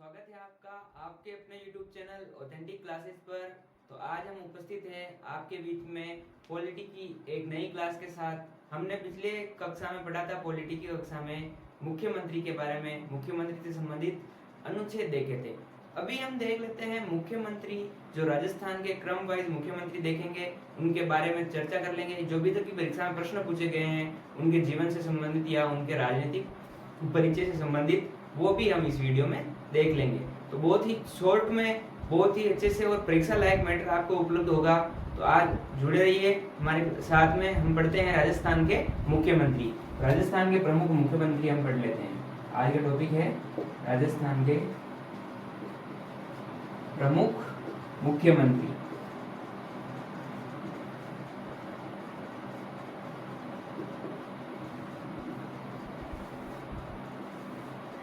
स्वागत है आपका आपके अपने YouTube चैनल ऑथेंटिक क्लासेस पर। तो आज हम उपस्थित हैं आपके बीच में पॉलिटी की एक नई क्लास के साथ। हमने पिछले कक्षा में पढ़ा था, पॉलिटी की कक्षा में मुख्यमंत्री के बारे में, मुख्यमंत्री से संबंधित अनुच्छेद देखे थे। अभी हम देख लेते हैं मुख्यमंत्री, जो राजस्थान के क्रम वाइज मुख्यमंत्री देखेंगे, उनके बारे में चर्चा कर लेंगे। जो भी तक की परीक्षा में प्रश्न पूछे गए हैं उनके जीवन से संबंधित या उनके राजनीतिक परिचय से संबंधित, वो भी हम इस वीडियो में देख लेंगे। तो बहुत ही शॉर्ट में, बहुत ही अच्छे से और परीक्षा लायक मैटर आपको उपलब्ध होगा। तो आज जुड़े रहिए हमारे साथ में। हम पढ़ते हैं राजस्थान के मुख्यमंत्री, राजस्थान के प्रमुख मुख्यमंत्री हम पढ़ लेते हैं। आज का टॉपिक है राजस्थान के प्रमुख मुख्यमंत्री।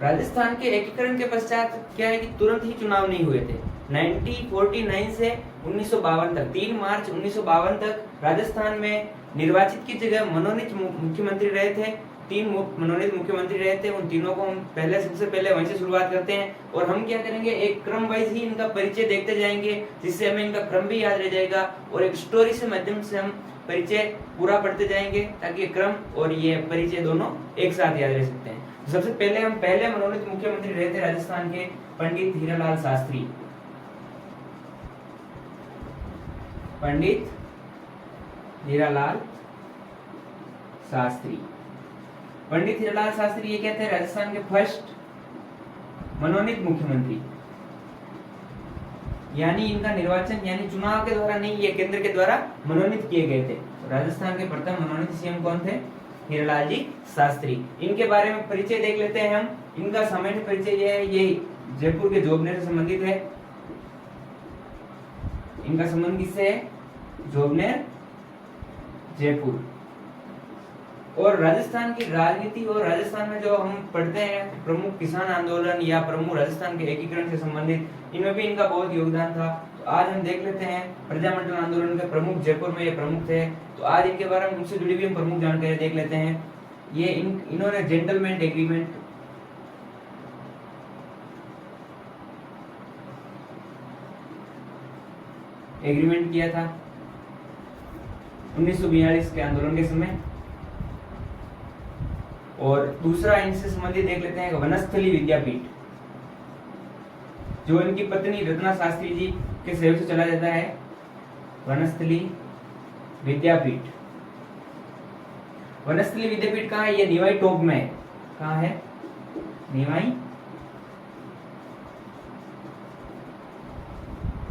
राजस्थान के एकीकरण के पश्चात क्या है कि तुरंत ही चुनाव नहीं हुए थे। 1949 से 1952 तक, 3 मार्च 1952 तक राजस्थान में निर्वाचित की जगह मनोनीत मुख्यमंत्री रहे थे। 3 मनोनीत मुख्यमंत्री रहे थे। उन तीनों को हम सबसे पहले वहीं से शुरुआत करते हैं। और हम क्या करेंगे, एक क्रम वाइज ही इनका परिचय देखते जाएंगे, जिससे हमें इनका क्रम भी याद रह जाएगा। और एक स्टोरी से माध्यम से हम परिचय पूरा पढ़ते जाएंगे, ताकि क्रम और ये परिचय दोनों एक साथ याद रह सकते हैं। सबसे पहले हम पहले मनोनीत मुख्यमंत्री रहे थे राजस्थान के पंडित हीरालाल शास्त्री। पंडित हीरालाल शास्त्री, पंडित हीरालाल शास्त्री ये कहते हैं राजस्थान के फर्स्ट मनोनीत मुख्यमंत्री। यानी इनका निर्वाचन यानी चुनाव के द्वारा नहीं, ये केंद्र के द्वारा मनोनीत किए गए थे। तो राजस्थान के प्रथम मनोनीत सीएम कौन थे? हीरालाल जी शास्त्री। इनके बारे में परिचय देख लेते हैं हम। इनका सामान्य परिचय ये है, ये जयपुर के जोबनेर से संबंधित है। इनका संबंध किससे है? जोबनेर, जयपुर। और राजस्थान की राजनीति और राजस्थान में जो हम पढ़ते हैं प्रमुख किसान आंदोलन या प्रमुख राजस्थान के एकीकरण से संबंधित, इनमें भी इनका बहुत योगदान था। तो आज हम देख लेते हैं प्रजामंडल आंदोलन के प्रमुख, जयपुर में ये प्रमुख थे। तो आज इनके बारे में उनसे जुड़ी हुई हम प्रमुख जानकारी देख लेते हैं। ये इन्होंने जेंटलमैन एग्रीमेंट किया था 1942 के आंदोलन के समय। और दूसरा इनसे संबंधित देख लेते हैं वनस्थली विद्यापीठ, जो इनकी पत्नी रत्ना शास्त्री जी के सहयोग से चला जाता है। वनस्थली विद्यापीठ, वनस्थली विद्यापीठ कहाँ है? ये निवाई टोंक में है। कहाँ है? निवाई।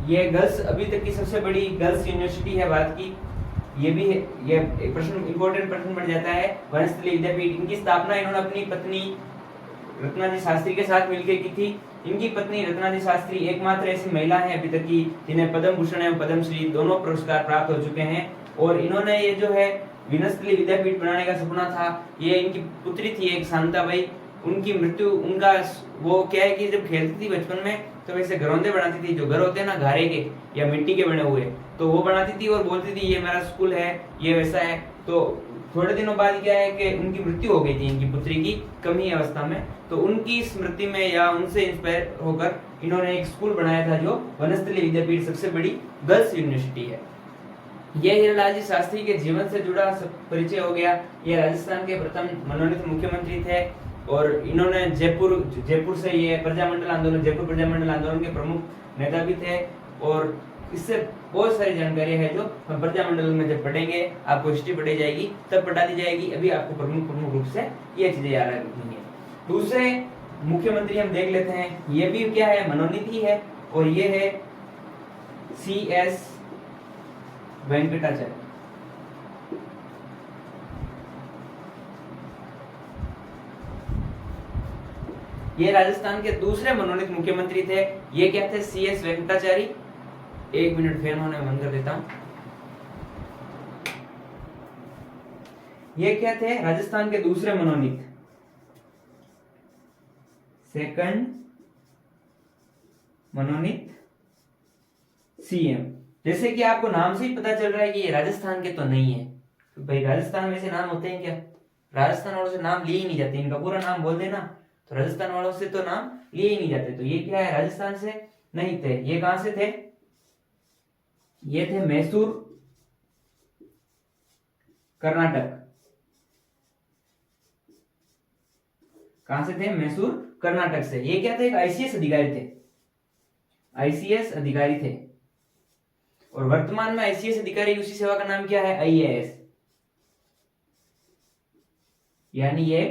ये गर्ल्स, अभी तक की सबसे बड़ी गर्ल्स यूनिवर्सिटी है भारत की। ये भी है, ये एक प्रश्न, इंपॉर्टेंट प्रश्न बन जाता है। वनस्थली विद्यापीठ, इनकी स्थापना इन्होंने अपनी पत्नी रत्ना जी शास्त्री के साथ मिलकर की थी। इनकी पत्नी रत्ना जी शास्त्री एकमात्र ऐसी महिला है अभी तक की जिन्हें पद्म भूषण एवं पद्मश्री दोनों पुरस्कार प्राप्त हो चुके हैं। और इन्होंने ये जो है वनस्थली विद्यापीठ बनाने का सपना था। ये इनकी पुत्री थी एक शांताबाई, उनकी मृत्यु, उनका वो क्या है कि जब खेलती थी बचपन में तो वैसे घरौंदे बनाती थी, जो घर होते हैं ना घारे के या मिट्टी के बने हुए, तो वो बनाती थी और बोलती थी ये मेरा स्कूल है, ये वैसा है। तो थोड़े दिनों बाद क्या है कि उनकी मृत्यु हो गई थी इनकी पुत्री की, कमी अवस्था में। तो उनकी स्मृति में या उनसे इंस्पायर होकर इन्होंने एक स्कूल बनाया था, जो वनस्थली विद्यापीठ सबसे बड़ी गर्ल्स यूनिवर्सिटी है। ये हीरालाल जी शास्त्री के जीवन से जुड़ा परिचय हो गया। ये राजस्थान के प्रथम मनोनीत मुख्यमंत्री थे और इन्होंने जयपुर से ये प्रजामंडल आंदोलन, जयपुर प्रजामंडल आंदोलन के प्रमुख नेता भी थे। और इससे बहुत सारी जानकारी है जो हम प्रजामंडल में जब पढ़ेंगे, आपको हिस्ट्री पढ़ी जाएगी तब पढ़ा दी जाएगी। अभी आपको प्रमुख रूप से ये चीजें याद रखनी है। दूसरे मुख्यमंत्री हम देख लेते हैं। ये भी क्या है? मनोनीत ही है। और ये है CS वेंकटाचार्य। ये राजस्थान के दूसरे मनोनीत मुख्यमंत्री थे। ये क्या थे? CS वेंकटाचार्य। 1 मिनट फैन होने बंद कर देता हूं। ये क्या थे? राजस्थान के दूसरे मनोनीत, सेकंड मनोनीत सीएम। जैसे कि आपको नाम से ही पता चल रहा है कि ये राजस्थान के तो नहीं है। तो भाई राजस्थान में से नाम होते हैं क्या? राजस्थान वालों से नाम लिए ही नहीं जाते, इनका पूरा नाम बोल देना तो राजस्थान वालों से तो नाम लिए ही नहीं जाते। तो ये क्या है, राजस्थान से नहीं थे। ये कहां से थे, ये थे मैसूर कर्नाटक। कहां से थे, मैसूर कर्नाटक से। ये क्या थे, एक आईसीएस अधिकारी थे, आईसीएस अधिकारी थे। और वर्तमान में आईसीएस अधिकारी उसी सेवा का नाम क्या है, आईएएस। यानी ये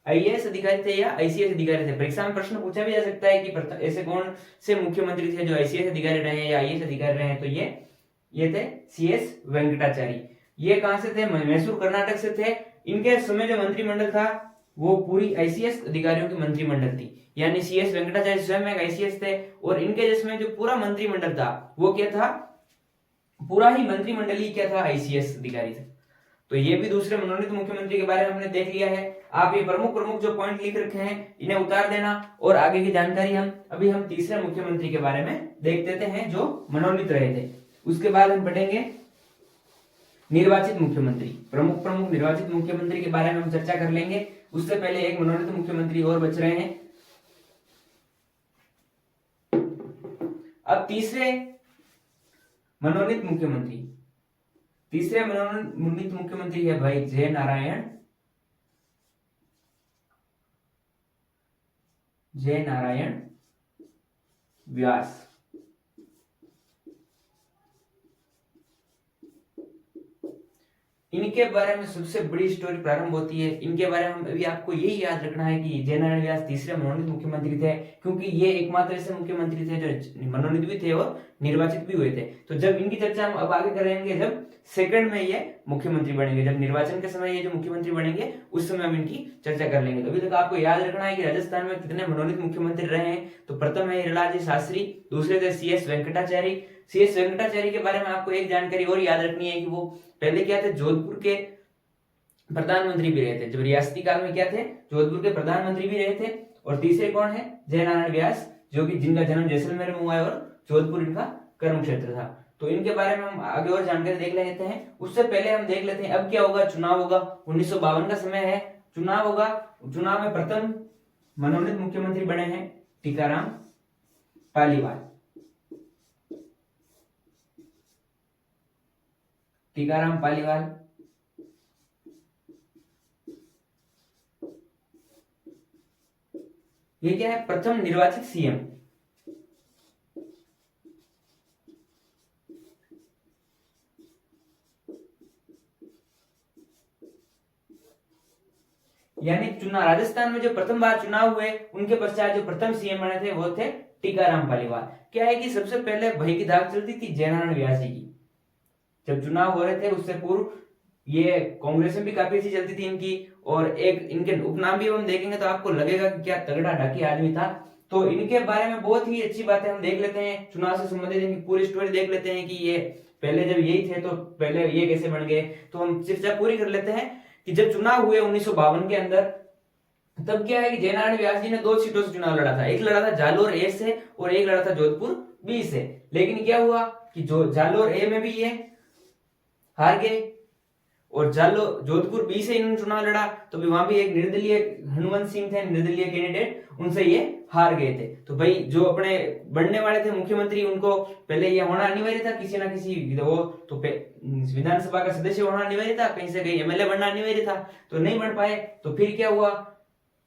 आईएएस अधिकारी थे या आईसीएस अधिकारी थे। परीक्षा में प्रश्न पूछा भी जा सकता है कि ऐसे कौन से मुख्यमंत्री थे जो आईसीएस अधिकारी रहे हैं या आईएएस अधिकारी रहे हैं। तो ये थे सीएस वेंकटाचारी। ये कहां से थे, मैसूर कर्नाटक से थे। इनके समय जो मंत्रिमंडल था वो पूरी आईसीएस अधिकारियों की मंत्रिमंडल थी। यानी सीएस वेंकटाचार्य स्वयं एक आईसीएस थे और इनके जिसमें जो पूरा मंत्रिमंडल था वो क्या था, पूरा ही मंत्रिमंडल ही क्या था, आईसीएस अधिकारी था। तो ये भी दूसरे मनोनीत मुख्यमंत्री के बारे में हमने देख लिया है। आप ये प्रमुख प्रमुख जो पॉइंट लिख रखे हैं इन्हें उतार देना और आगे की जानकारी हम तीसरे मुख्यमंत्री के बारे में देख लेते हैं जो मनोनीत रहे थे। उसके बाद हम पढ़ेंगे निर्वाचित मुख्यमंत्री। प्रमुख प्रमुख निर्वाचित मुख्यमंत्री के बारे में हम चर्चा कर लेंगे। उससे पहले एक मनोनीत मुख्यमंत्री और बच रहे हैं। अब तीसरे मनोनीत मुख्यमंत्री है भाई जय नारायण व्यास। इनके बारे में सबसे बड़ी स्टोरी प्रारंभ होती है। इनके बारे में अभी आपको यही याद रखना है कि जय नारायण व्यास तीसरे मनोनीत मुख्यमंत्री थे, क्योंकि ये एकमात्र ऐसे मुख्यमंत्री थे जो मनोनीत भी थे और निर्वाचित भी हुए थे। तो जब इनकी चर्चा हम अब आगे करेंगे, जब सेकंड में ये मुख्यमंत्री बनेंगे, जब निर्वाचन के समय ये जो मुख्यमंत्री बनेंगे उस समय हम इनकी चर्चा कर लेंगे। तो अभी तक आपको याद रखना है कि राजस्थान में कितने मनोनीत मुख्यमंत्री रहे हैं। तो प्रथम है हिरालाल शास्त्री, दूसरे थे सीएस वेंकटाचारी। सीएस वेंकटाचारी के बारे में आपको एक जानकारी और याद रखनी है कि वो पहले क्या थे, जोधपुर के प्रधानमंत्री भी रहे थे। जब रियासती काल में क्या थे, जोधपुर के प्रधानमंत्री भी रहे थे। और तीसरे कौन है, जय नारायण व्यास, जो कि जिनका जन्म जैसलमेर में हुआ है और जोधपुर इनका कर्म क्षेत्र था। तो इनके बारे में हम आगे और जानकारी देख लेते हैं। उससे पहले हम देख लेते हैं अब क्या होगा, चुनाव होगा। 1952 का समय है, चुनाव होगा। चुनाव में प्रथम मनोनीत मुख्यमंत्री बने हैं टीकाराम पालीवाल। टीकाराम पालीवाल ये क्या है, प्रथम निर्वाचित सीएम। यानी चुनाव राजस्थान में जो प्रथम बार चुनाव हुए उनके पश्चात जो प्रथम सीएम बने थे वो थे टीकाराम पालीवाल। क्या है कि सबसे पहले भय की धाक चलती थी जय नारायण व्यास जी की। जब चुनाव हो रहे थे उससे पूर्व ये कांग्रेस में भी काफी अच्छी चलती थी इनकी। और एक इनके उपनाम भी हम देखेंगे तो आपको लगेगा कि क्या तगड़ा ढाकी आदमी था। तो इनके बारे में बहुत ही अच्छी बातें हम देख लेते हैं। चुनाव से संबंधित इनकी पूरी स्टोरी देख लेते हैं कि ये पहले जब यही थे तो पहले ये कैसे बन गए। तो हम चर्चा पूरी कर लेते हैं कि जब चुनाव हुए 1952 के अंदर, तब क्या है कि जय नारायण व्यास जी ने 2 सीटों से चुनाव लड़ा था। एक लड़ा था जालोर ए से और एक लड़ा था जोधपुर बी से। लेकिन क्या हुआ कि जो जालोर ए में भी ये हार गए और जोधपुर बी से इन्होंने चुनाव लड़ा तो भी वहां भी एक निर्दलीय हनुवंत सिंह थे, निर्दलीय कैंडिडेट, उनसे ये हार गए थे। तो भाई जो अपने बनने वाले थे मुख्यमंत्री उनको पहले ये होना अनिवार्य था किसी ना किसी वो तो विधानसभा का सदस्य होना अनिवार्य था, कहीं से कहीं एमएलए बनना अनिवार्य था। तो नहीं बन पाए। तो फिर क्या हुआ,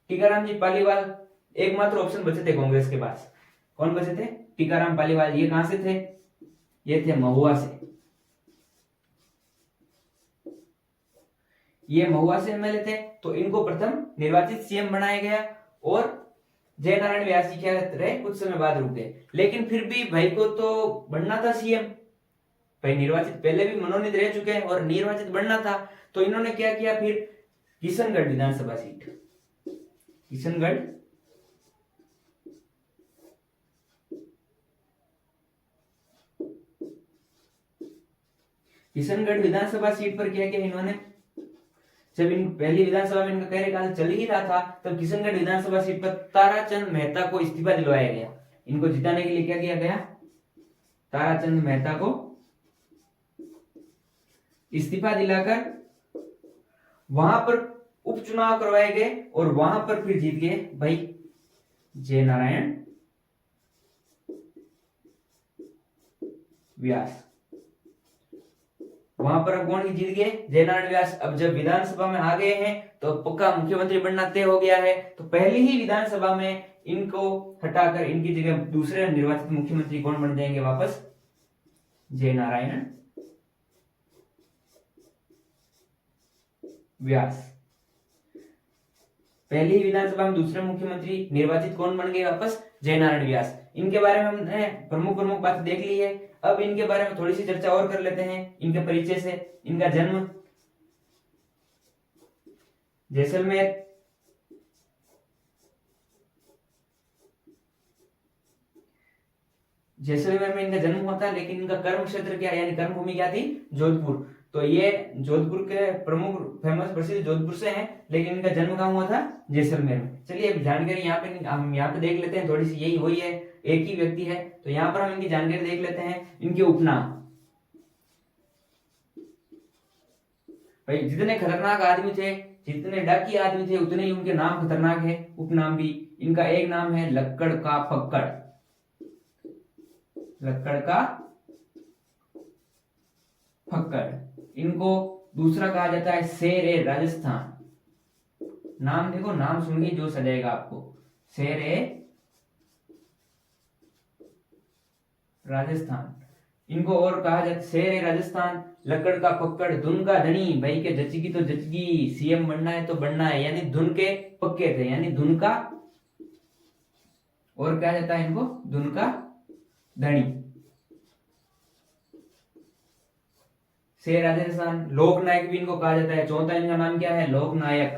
टीकाराम जी पालीवाल एकमात्र ऑप्शन बचे थे कांग्रेस के पास। कौन बचे थे, टीकाराम पालीवाल। ये कहां से थे, ये थे महुआ से। ये महुआ से एमएलए थे। तो इनको प्रथम निर्वाचित सीएम बनाया गया और जय नारायण व्यास जी क्या रहे, कुछ समय बाद रुक गए। लेकिन फिर भी भाई को तो बनना था सीएम। भाई निर्वाचित पहले भी मनोनीत रह चुके हैं और निर्वाचित बनना था। तो इन्होंने क्या किया, फिर किशनगढ़ विधानसभा सीट, किशनगढ़ विधानसभा सीट पर क्या किया इन्होंने, जब इन पहली विधानसभा में इनका कार्यकाल चल ही रहा था तब किशनगढ़ विधानसभा सीट पर ताराचंद मेहता को इस्तीफा दिलवाया गया। इनको जिताने के लिए क्या किया गया, ताराचंद मेहता को इस्तीफा दिलाकर वहां पर उपचुनाव करवाए गए और वहां पर फिर जीत गए भाई जय नारायण व्यास। वहां पर अब कौन जीत गए? जय नारायण व्यास। अब जब विधानसभा में आ गए हैं तो पक्का मुख्यमंत्री बनना तय हो गया है। तो पहली ही विधानसभा में इनको हटाकर इनकी जगह दूसरे निर्वाचित मुख्यमंत्री कौन बन जाएंगे वापस? जय नारायण व्यास। पहली ही विधानसभा में दूसरे मुख्यमंत्री निर्वाचित कौन बन गए वापस? जय नारायण व्यास। इनके बारे में हमने प्रमुख प्रमुख बात देख ली है। अब इनके बारे में थोड़ी सी चर्चा और कर लेते हैं, इनके परिचय से। इनका जन्म जैसलमेर, जैसलमेर में इनका जन्म हुआ था, लेकिन इनका कर्म क्षेत्र क्या यानी कर्म भूमि क्या थी? जोधपुर। तो ये जोधपुर के प्रमुख फेमस प्रसिद्ध जोधपुर से हैं, लेकिन इनका जन्म कहाँ हुआ था? जैसलमेर में। चलिए अब जानकारी यहाँ पे हम यहाँ पे देख लेते हैं, थोड़ी सी यही वही है, एक ही व्यक्ति है। तो यहाँ पर हम इनकी जानकारी देख लेते हैं। इनके उपनाम, भाई जितने खतरनाक आदमी थे, जितने डाकी आदमी थे, उतने ही उनके नाम खतरनाक है, उपनाम भी। इनका एक नाम है लक्कड़ का फक्कड़, लक्कड़ का फक्कड़। इनको दूसरा कहा जाता है शेर ए राजस्थान। नाम देखो, नाम सुन के जो सजाएगा आपको, शेर ए राजस्थान। इनको और कहा जाता शेर ए राजस्थान, लक्कड़ का फक्कड़, धुन का धनी। भाई के जचगी तो जचगी, सीएम बनना है तो बनना है, यानी धुन के पक्के थे, यानी धुन का, और क्या जाता है इनको? धुन का धनी, शेर राजस्थान। लोकनायक भी इनको कहा जाता है। चौथा इनका नाम क्या है? लोकनायक।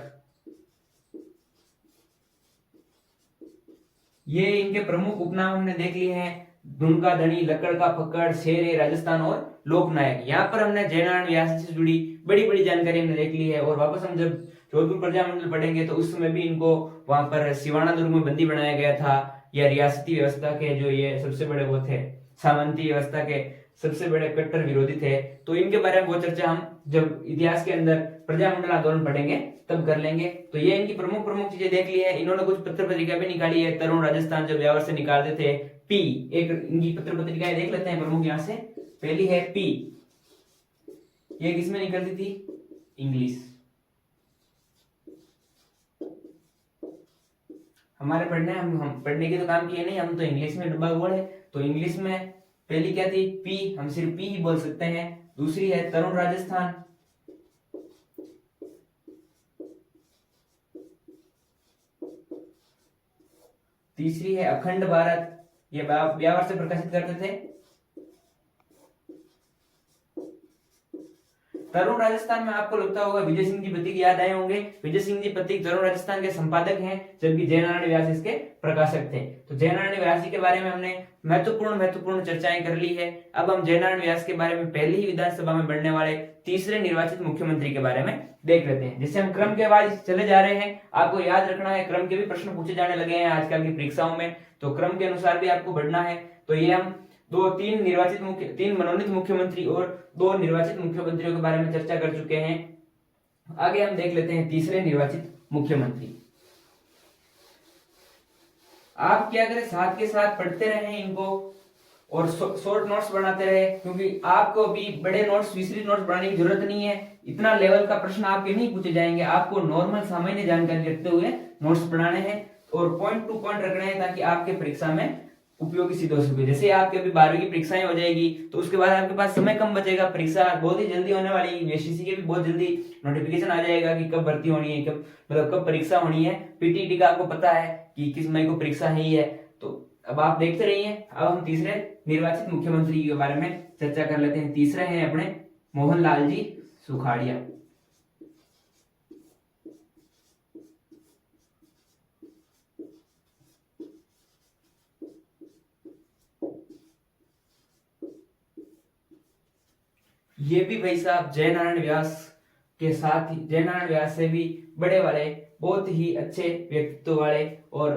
ये इनके प्रमुख उपनाम हमने देख लिए हैं, धुन का धनी, लक्कड़ का फक्कड़, शेर ए राजस्थान और लोकनायक। यहाँ पर हमने जय नारायण व्यास से जुड़ी बड़ी बड़ी जानकारी हमने देख ली है। और वापस हम जब जोधपुर प्रजामंडल पढ़ेंगे तो उस समय भी इनको वहां पर सिवाना दुर्ग में बंदी बनाया गया था, या रियासती व्यवस्था के जो ये सबसे बड़े वो थे, सामंती व्यवस्था के सबसे बड़े कट्टर विरोधी थे। तो इनके बारे में वो चर्चा हम जब इतिहास के अंदर प्रजामंडल आंदोलन पढ़ेंगे तब कर लेंगे। तो ये इनकी प्रमुख प्रमुख चीजें देख ली है। इन्होंने कुछ पत्र पत्रिका भी निकाली है, तरुण राजस्थान जो ब्यावर से निकालते थे, पी, एक इनकी पत्र पत्रिकाएं देख लेते हैं प्रमुख। यहाँ से पहली है पी, ये किसमें निकलती थी? इंग्लिश। हमारे पढ़ने हम पढ़ने के तो काम किए नहीं, हम तो इंग्लिश में डूबा हुआ है। तो इंग्लिश में पहली क्या थी? पी, हम सिर्फ पी ही बोल सकते हैं। दूसरी है तरुण राजस्थान, तीसरी है अखंड भारत, ये ब्यावर से प्रकाशित करते थे। तरुण राजस्थान में आपको लगता होगा विजय सिंह जी पत्रिक याद आए होंगे। विजय सिंह जी पत्रिक तरुण राजस्थान के संपादक हैं, जबकि जय नारायण व्यास इसके प्रकाशक थे। तो जय नारायण व्यास जी के बारे में हमने महत्वपूर्ण चर्चाएं कर ली है। अब हम जय नारायण व्यास के बारे में पहली ही विधानसभा में बढ़ने वाले तीसरे निर्वाचित मुख्यमंत्री के बारे में देख लेते हैं। जिससे हम क्रम के बाद चले जा रहे हैं। आपको याद रखना है, क्रम के भी प्रश्न पूछे जाने लगे हैं आजकल की परीक्षाओं में, तो क्रम के अनुसार भी आपको बढ़ना है। तो ये हम तीन मनोनीत मुख्यमंत्री और 2 निर्वाचित मुख्यमंत्रियों के बारे में चर्चा कर चुके हैं। आगे हम देख लेते हैं तीसरे निर्वाचित मुख्यमंत्री। आप क्या करें, साथ के साथ पढ़ते रहें इनको और शॉर्ट नोट्स बनाते रहे, क्योंकि आपको अभी बड़े नोट्स, विस्तृत नोट्स बनाने की जरूरत नहीं है। इतना लेवल का प्रश्न आपके नहीं पूछे जाएंगे, आपको नॉर्मल सामान्य जानकारी रखते हुए नोट्स बनाने हैं और पॉइंट टू पॉइंट रखने हैं, ताकि आपके परीक्षा में उपयोगी सिद्ध हो सके। जैसे आपके अभी 12वीं की परीक्षाएं हो जाएगी तो उसके बाद आपके पास समय कम बचेगा, परीक्षा बहुत ही जल्दी होने वाली है। यूएससीसी के भी बहुत जल्दी नोटिफिकेशन आ जाएगा कि कब भर्ती होनी है, कब परीक्षा होनी है। पीटीटी का आपको पता है कि किस मई को परीक्षा है ही है। तो अब आप देखते रहिए। अब हम तीसरे निर्वाचित मुख्यमंत्री के बारे में चर्चा कर लेते हैं। तीसरे हैं अपने मोहनलाल जी सुखाड़िया। ये भी भाई साहब जय नारायण व्यास के साथ ही, जय नारायण व्यास से भी बड़े वाले, बहुत ही अच्छे व्यक्तित्व वाले और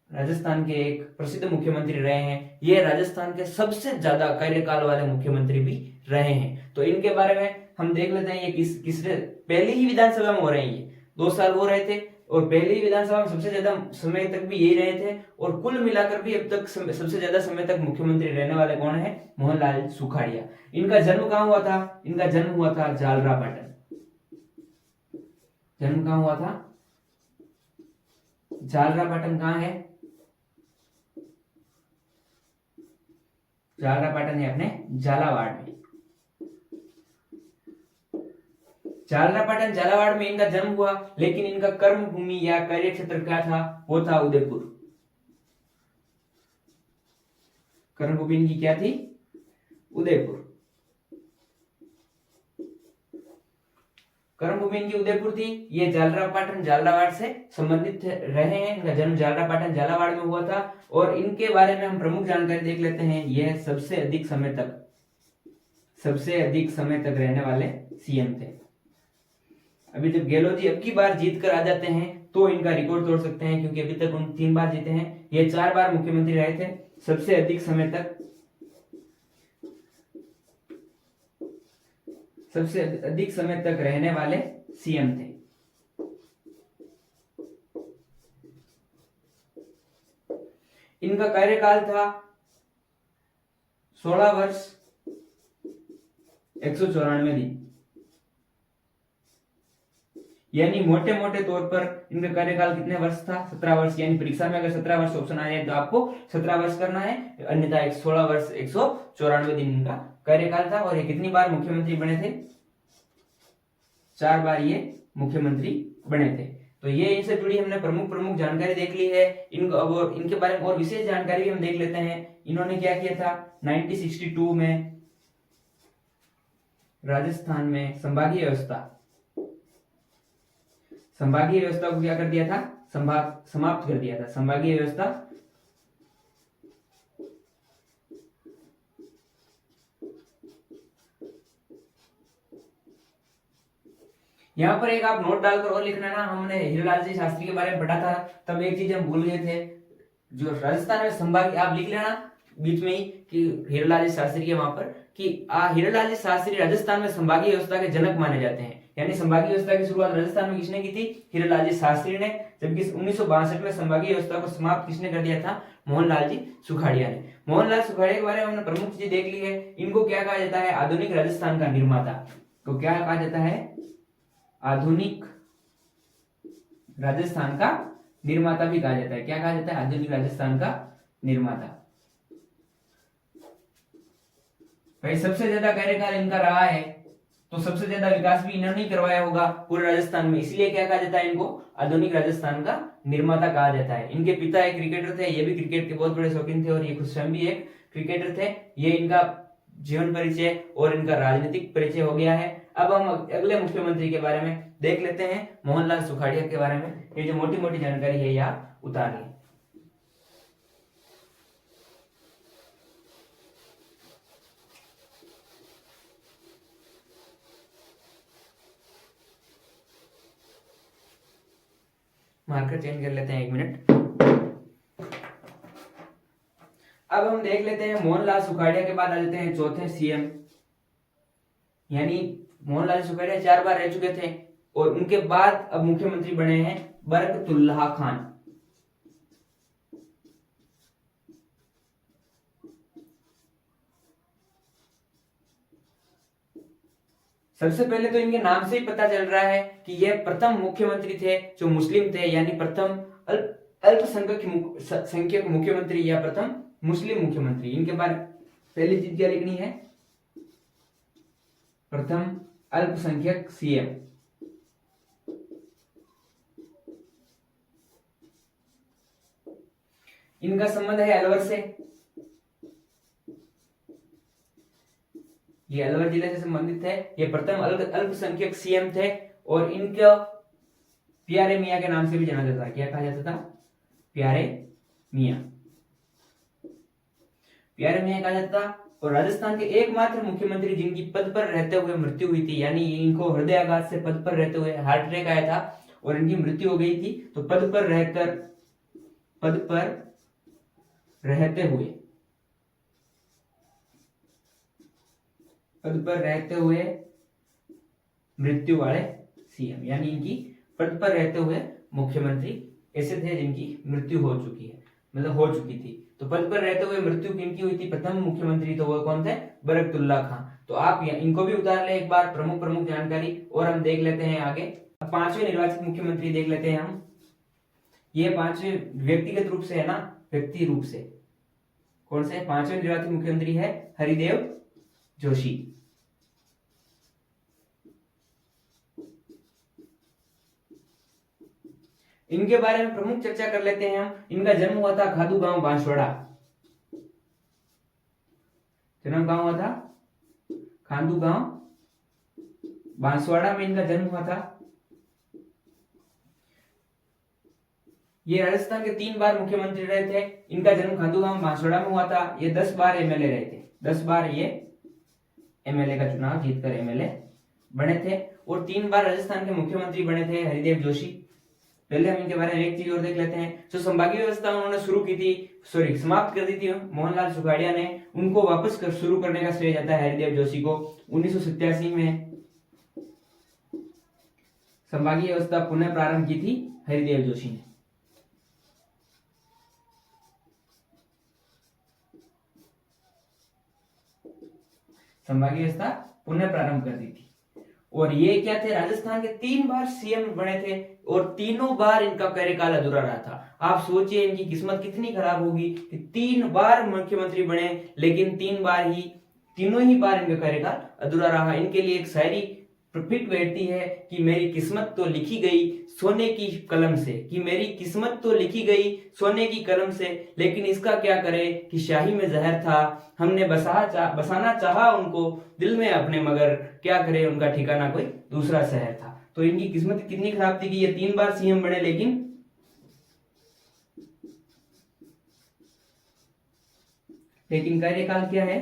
राजस्थान के एक प्रसिद्ध मुख्यमंत्री रहे हैं। ये राजस्थान के सबसे ज्यादा कार्यकाल वाले मुख्यमंत्री भी रहे हैं। तो इनके बारे में हम देख लेते हैं। ये किस पहली ही विधानसभा में हो रहे हैं। ये 2 साल वो रहे थे, और पहली विधानसभा में सबसे ज्यादा समय तक भी यही रहे थे, और कुल मिलाकर भी अब तक सबसे ज्यादा समय तक मुख्यमंत्री रहने वाले कौन है? मोहनलाल सुखाड़िया। इनका जन्म कहाँ हुआ था? इनका जन्म हुआ था झालरापाटन। जन्म कहाँ हुआ था? झालरापाटन कहाँ है? झालरापाटन है अपने झालावाड़ में। झालरापाटन झालावाड़ में इनका जन्म हुआ, लेकिन इनका कर्म भूमि या कार्य क्षेत्र क्या था? वो था उदयपुर। कर्म भूमि इनकी क्या थी? उदयपुर। कर्म भूमि इनकी उदयपुर थी। ये झालरापाटन झालावाड़ से संबंधित रहे हैं। इनका जन्म झालरापाटन झालावाड़ में हुआ था, और इनके बारे में हम प्रमुख जानकारी देख लेते हैं। यह सबसे अधिक समय तक रहने वाले सीएम थे। अभी जब गहलोत जी अब की बार जीत कर आ जाते हैं तो इनका रिकॉर्ड तोड़ सकते हैं, क्योंकि अभी तक उन 3 बार जीते हैं। ये 4 बार मुख्यमंत्री रहे थे। सबसे अधिक समय तक रहने वाले सीएम थे। इनका कार्यकाल था 16 वर्ष 194 दिन। यानी मोटे मोटे तौर पर इनका कार्यकाल कितने वर्ष था? 17 वर्ष। यानी परीक्षा में अगर 17 वर्ष ऑप्शन आए तो आपको 17 वर्ष करना है, अन्यथा 16 वर्ष 194 दिन इनका कार्यकाल था। और ये कितनी बार मुख्यमंत्री बने थे? 4 बार ये मुख्यमंत्री बने थे। तो ये इनसे जुड़ी हमने प्रमुख जानकारी देख ली है। इनके बारे में और विशेष जानकारी भी हम देख लेते हैं। इन्होंने क्या किया था? 1962 में राजस्थान में संभागीय व्यवस्था को क्या कर दिया था? समाप्त कर दिया था। संभागीय व्यवस्था यहाँ पर एक आप नोट डालकर और लिखना ना, हमने हीरालाल जी शास्त्री के बारे में पढ़ा था, तब एक चीज हम भूल गए थे। जो राजस्थान में संभागीय, आप लिख लेना बीच में ही कि हीरालाल जी शास्त्री के वहां पर कि हीरालाल जी शास्त्री राजस्थान में संभागीय व्यवस्था के जनक माने जाते हैं। यानी संभागीय व्यवस्था की शुरुआत राजस्थान में किसने की थी? हीरालाल जी शास्त्री ने। जबकि 1962 में संभागीय व्यवस्था को समाप्त किसने कर दिया था? मोहनलाल जी सुखाड़िया ने। मोहनलाल सुखाड़िया के बारे में हमने प्रमुख चीजें देख ली है। इनको क्या कहा जाता है? आधुनिक राजस्थान का निर्माता। तो क्या कहा जाता है? आधुनिक राजस्थान का निर्माता भी कहा जाता है। क्या कहा जाता है? आधुनिक राजस्थान का निर्माता। भाई सबसे ज्यादा कार्यकाल इनका रहा है, तो सबसे ज्यादा विकास भी इन्होंने ही करवाया होगा पूरे राजस्थान में, इसलिए क्या कहा जाता है? इनको आधुनिक राजस्थान का निर्माता कहा जाता है। इनके पिता एक क्रिकेटर थे, ये भी क्रिकेट के बहुत बड़े शौकीन थे, और ये खुद स्वयं भी एक क्रिकेटर थे। ये इनका जीवन परिचय और इनका राजनीतिक परिचय हो गया है। अब हम अगले मुख्यमंत्री के बारे में देख लेते हैं, मोहनलाल सुखाड़िया के बारे में। ये जो मोटी मोटी जानकारी है ये आप उतार लें। मार्कर चेंज कर लेते हैं, 1 मिनट। अब हम देख लेते हैं मोहनलाल सुखाड़िया के बाद आ जाते हैं चौथे सीएम। यानी मोहनलाल सुखाड़िया 4 बार रह चुके थे, और उनके बाद अब मुख्यमंत्री बने हैं बरकतुल्लाह खान। सबसे पहले तो इनके नाम से ही पता चल रहा है कि यह प्रथम मुख्यमंत्री थे जो मुस्लिम थे, यानी प्रथम अल्पसंख्यक मुख्यमंत्री या प्रथम मुस्लिम मुख्यमंत्री। इनके बारे पहली चीज क्या लिखनी है? प्रथम अल्पसंख्यक सीएम। इनका संबंध है अलवर से। ये अलवर जिले से संबंधित है। ये प्रथम अल्पसंख्यक सीएम थे, और इनका प्यारे मियाँ के नाम से भी जाना जाता है। क्या कहा जाता था? प्यारे मियाँ। प्यारे मियाँ कहा जाता था। और राजस्थान के एकमात्र मुख्यमंत्री जिनकी पद पर रहते हुए मृत्यु हुई थी, यानी इनको हृदयाघात से पद पर रहते हुए हार्ट अटैक आया था और इनकी मृत्यु हो गई थी। तो पद पर रहते हुए मृत्यु वाले सीएम, यानी इनकी पद पर रहते हुए मुख्यमंत्री ऐसे थे जिनकी मृत्यु हो चुकी है, मतलब हो चुकी थी। तो पद पर रहते हुए मृत्यु किनकी हुई थी? प्रथम मुख्यमंत्री तो वो कौन थे? बरकतुल्ला खां। तो आप इनको भी उतार ले एक बार, प्रमुख प्रमुख जानकारी। और हम देख लेते हैं आगे, पांचवें निर्वाचित मुख्यमंत्री देख लेते हैं हम। ये पांचवे व्यक्तिगत रूप से है ना, व्यक्ति रूप से कौन से? पांचवें निर्वाचित मुख्यमंत्री है हरिदेव जोशी। इनके बारे में प्रमुख चर्चा कर लेते हैं हम। इनका जन्म हुआ था खादू गांव बांसवाड़ा। जन्म कहां हुआ था? खादू गांव बांसवाड़ा में इनका जन्म हुआ था। ये राजस्थान के 3 बार मुख्यमंत्री रहे थे। इनका जन्म खादू गांव बांसवाड़ा में हुआ था। ये 10 बार एमएलए रहे थे। 10 बार ये एमएलए का चुनाव जीतकर एमएलए बने थे और 3 बार राजस्थान के मुख्यमंत्री बने थे हरिदेव जोशी। पहले हम इनके बारे में एक चीज और देख लेते हैं। जो संभागीय व्यवस्था उन्होंने शुरू की थी, समाप्त कर दी थी मोहनलाल सुखाड़िया ने, उनको वापस शुरू करने का श्रेय जाता है हरिदेव जोशी को। 1987 में संभागीय व्यवस्था पुनः प्रारंभ की थी हरिदेव जोशी ने। संभागीय व्यवस्था पुनः प्रारंभ कर दी थी। और ये क्या थे? राजस्थान के 3 बार सीएम बने थे और तीनों बार इनका कार्यकाल अधूरा रहा था। आप सोचिए इनकी किस्मत कितनी खराब होगी कि 3 बार मुख्यमंत्री बने लेकिन तीनों ही बार इनका कार्यकाल अधूरा रहा। इनके लिए एक शायरी फिट बैठती है कि मेरी किस्मत तो लिखी गई सोने की कलम से, कि मेरी किस्मत तो लिखी गई सोने की कलम से, लेकिन इसका क्या करे कि शाही में जहर था। हमने बसाना चाहा उनको दिल में अपने, मगर क्या करे उनका ठिकाना कोई दूसरा शहर था। तो इनकी किस्मत कितनी खराब थी कि ये 3 बार सीएम बने लेकिन कार्यकाल क्या है?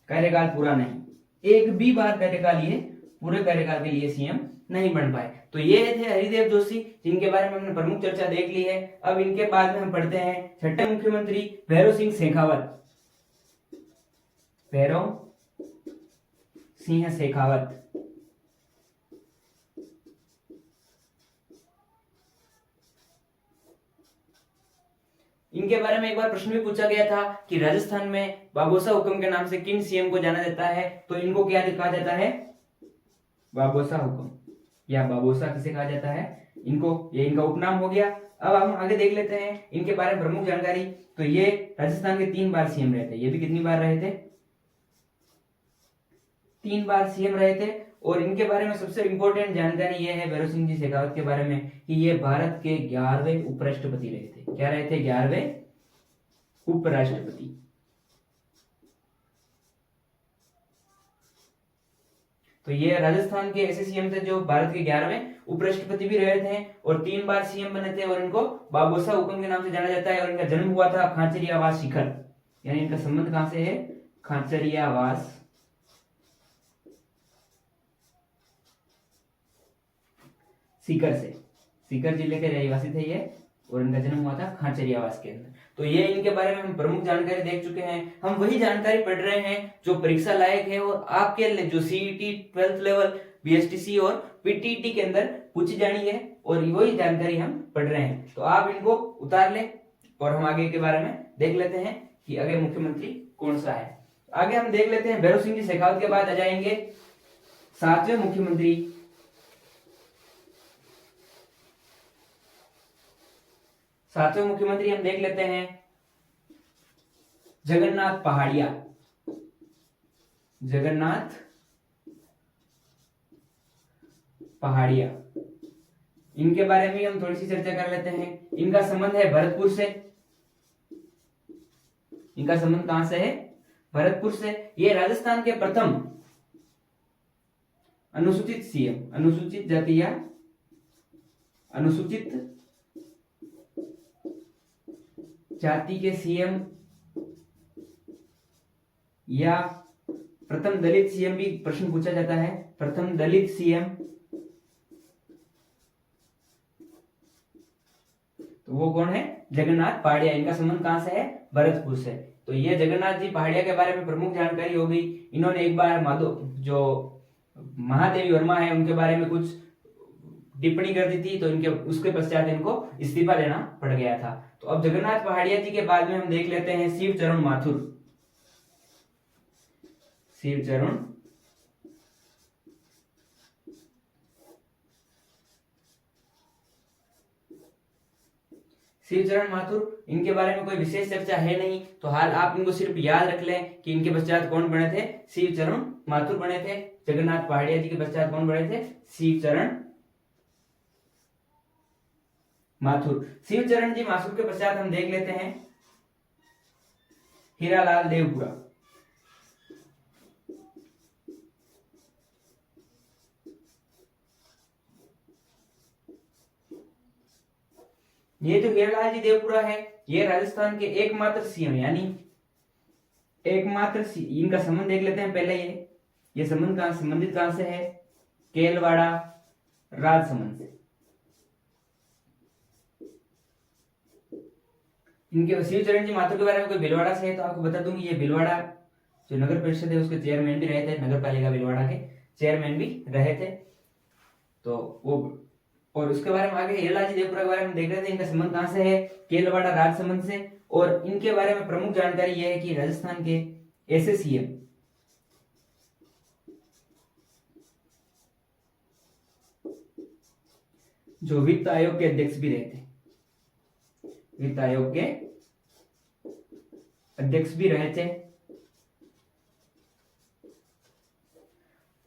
कार्यकाल पूरा नहीं। एक भी बार कार्यकाल ये पूरे कार्यकाल के लिए सीएम नहीं बन पाए। तो ये थे हरिदेव जोशी, जिनके बारे में हमने प्रमुख चर्चा देख ली है। अब इनके बाद में हम पढ़ते हैं छठे मुख्यमंत्री भैरव सिंह शेखावत। भैरव सिंह शेखावत। इनके बारे में एक बार प्रश्न भी पूछा गया था कि राजस्थान में बाबोसा हुक्म के नाम से किन सीएम को जाना जाता है? तो इनको क्या कहा जाता है? बाबोसा हुक्म, या बाबोसा किसे कहा जाता है? इनको, ये इनका उपनाम हो गया। अब हम आगे देख लेते हैं इनके बारे में प्रमुख जानकारी। तो ये राजस्थान के 3 बार सीएम रहे थे। ये भी कितनी बार रहे थे? 3 बार सीएम रहे थे। और इनके बारे में सबसे इंपॉर्टेंट जानकारी यह है भैरव सिंह जी शेखावत के बारे में कि ये भारत के 11वें उपराष्ट्रपति रहे थे। क्या रहे थे? 11वें उपराष्ट्रपति। तो ये राजस्थान के ऐसे सीएम थे जो भारत के 11वें उपराष्ट्रपति भी रहे थे और 3 बार सीएम बने थे। और इनको बाबोसा हुक्म के नाम से जाना जाता है। और इनका जन्म हुआ था खाचरियावास शिखर, यानी इनका संबंध कहां से है? खाचरियावास सीकर से। सीकर जिले के रहवासी थे ये और इनका जन्म हुआ था खाचरियावास के अंदर। तो ये इनके बारे में हम प्रमुख जानकारी देख चुके हैं। हम वही जानकारी पढ़ रहे हैं जो परीक्षा लायक है और आपके जो सीईटी 12th लेवल, बीएसटीसी और पीटीईटी के अंदर पूछी जानी है, और वही जानकारी हम पढ़ रहे हैं। तो आप इनको उतार लें और हम आगे के बारे में देख लेते हैं कि अगले मुख्यमंत्री कौन सा है। आगे हम देख लेते हैं भैरव सिंह जी शेखावत के बाद आ जाएंगे 7वें मुख्यमंत्री। 7वें मुख्यमंत्री हम देख लेते हैं जगन्नाथ पहाड़िया। जगन्नाथ पहाड़िया, इनके बारे में हम थोड़ी सी चर्चा कर लेते हैं। इनका संबंध है भरतपुर से। इनका संबंध कहां से है? भरतपुर से। ये राजस्थान के प्रथम अनुसूचित सीएम, अनुसूचित जाति या अनुसूचित जाति के सीएम या प्रथम दलित सीएम भी प्रश्न पूछा जाता है। प्रथम दलित सीएम, तो वो कौन है? जगन्नाथ पहाड़िया। इनका संबंध कहां से है? भरतपुर से। तो ये जगन्नाथ जी पहाड़िया के बारे में प्रमुख जानकारी हो गई। इन्होंने एक बार महादेवी वर्मा है उनके बारे में कुछ टिप्पणी कर दी थी, तो इनके उसके पश्चात इनको इस्तीफा देना पड़ गया था। तो अब जगन्नाथ पहाड़िया जी के बाद में हम देख लेते हैं शिवचरण माथुर। शिवचरण शिवचरण माथुर, इनके बारे में कोई विशेष चर्चा है नहीं, तो हाल आप इनको सिर्फ याद रख लें कि इनके पश्चात कौन बने थे, शिवचरण माथुर बने थे। जगन्नाथ पहाड़िया जी के पश्चात कौन बने थे, शिवचरण माथुर। शिवचरण जी माथुर के पश्चात हम देख लेते हैं हीरालाल देवपुरा। ये जो हीरालाल जी देवपुरा है, ये राजस्थान के एकमात्र सीएम, यानी एकमात्र इनका संबंध देख लेते हैं पहले। ये संबंध संबंधित कहां से है, केलवाड़ा राजसमंद से। इनके शिवचरण जी माथुर के बारे में कोई भीलवाड़ा से है तो आपको बता दूंगी, ये भीलवाड़ा जो नगर परिषद है उसके चेयरमैन भी रहे थे, नगर पालिका भीलवाड़ा के चेयरमैन भी रहे थे। तो वो, और उसके बारे में आगे हीरालाल जी देवपुरा के बारे में देख रहे थे, इनका संबंध कहां से है, केलवाड़ा राजसमंद से। और इनके बारे में प्रमुख जानकारी यह है कि राजस्थान के ऐसे सीएम जो वित्त आयोग के अध्यक्ष भी रहे थे, वित्त आयोग के अध्यक्ष भी रहे थे।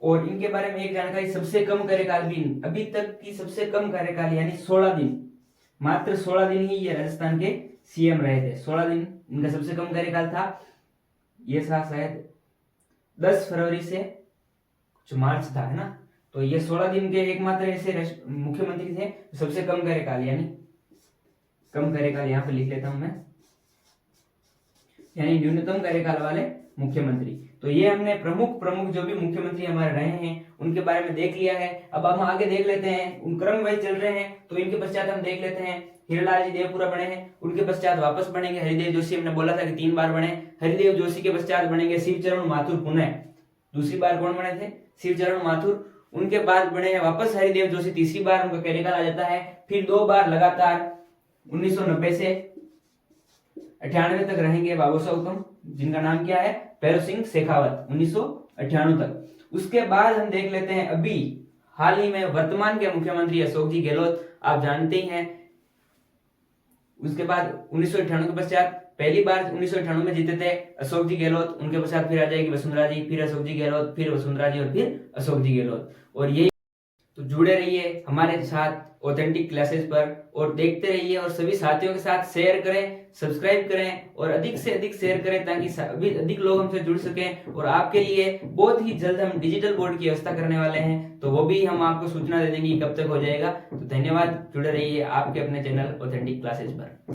और इनके बारे में एक जानकारी, सबसे कम कार्यकाल भी, अभी तक की सबसे कम कार्यकाल यानी 16 दिन, मात्र 16 दिन ही ये राजस्थान के सीएम रहे थे। 16 दिन इनका सबसे कम कार्यकाल था। ये था शायद 10 फरवरी से जो मार्च था, है ना, तो ये 16 दिन के एकमात्र ऐसे मुख्यमंत्री थे सबसे कम कार्यकाल, यानी कम कार्यकाल यहां पे लिख लेता हूं मैं, यानी न्यूनतम कार्यकाल वाले मुख्यमंत्री। तो ये हमने प्रमुख जो भी मुख्यमंत्री हमारे रहे हैं उनके बारे में देख लिया है। अब हम आगे देख लेते हैं, उन क्रम वाइज चल रहे हैं। तो इनके पश्चात हम देख लेते हैं हीरालाल जी देवपुरा बने हैं, उनके पश्चात वापस बनेंगे हरिदेव जोशी। हमने बोला था कि 3 बार बने, हरिदेव जोशी के पश्चात बनेंगे शिवचरण माथुर पुनः, दूसरी बार कौन बने थे, शिवचरण माथुर। उनके बाद बने हैं वापस हरिदेव जोशी, तीसरी बार उनका कार्यकाल आ जाता है। फिर 2 बार लगातार 1990 से 98 तक रहेंगे बाबू साहुकम, जिनका नाम क्या है, भैरव सिंह शेखावत, 1998 तक। उसके बाद हम देख लेते हैं अभी हाल ही में वर्तमान के मुख्यमंत्री अशोक जी गहलोत, आप जानते ही हैं। उसके बाद 1998 के पश्चात पहली बार 1998 में जीते थे अशोक जी गहलोत, उनके पश्चात फिर आ जाएगी वसुंधरा जी, फिर अशोक जी गहलोत, फिर वसुंधरा जी और फिर अशोक जी गहलोत। और यही, तो जुड़े रहिए हमारे साथ ऑथेंटिक क्लासेस पर और देखते रहिए, और सभी साथियों के साथ शेयर करें, सब्सक्राइब करें और अधिक से अधिक शेयर करें ताकि सभी अधिक लोग हमसे जुड़ सकें। और आपके लिए बहुत ही जल्द हम डिजिटल बोर्ड की व्यवस्था करने वाले हैं, तो वो भी हम आपको सूचना दे देंगे कब तक हो जाएगा। तो धन्यवाद, जुड़े रहिए आपके अपने चैनल ऑथेंटिक क्लासेस पर।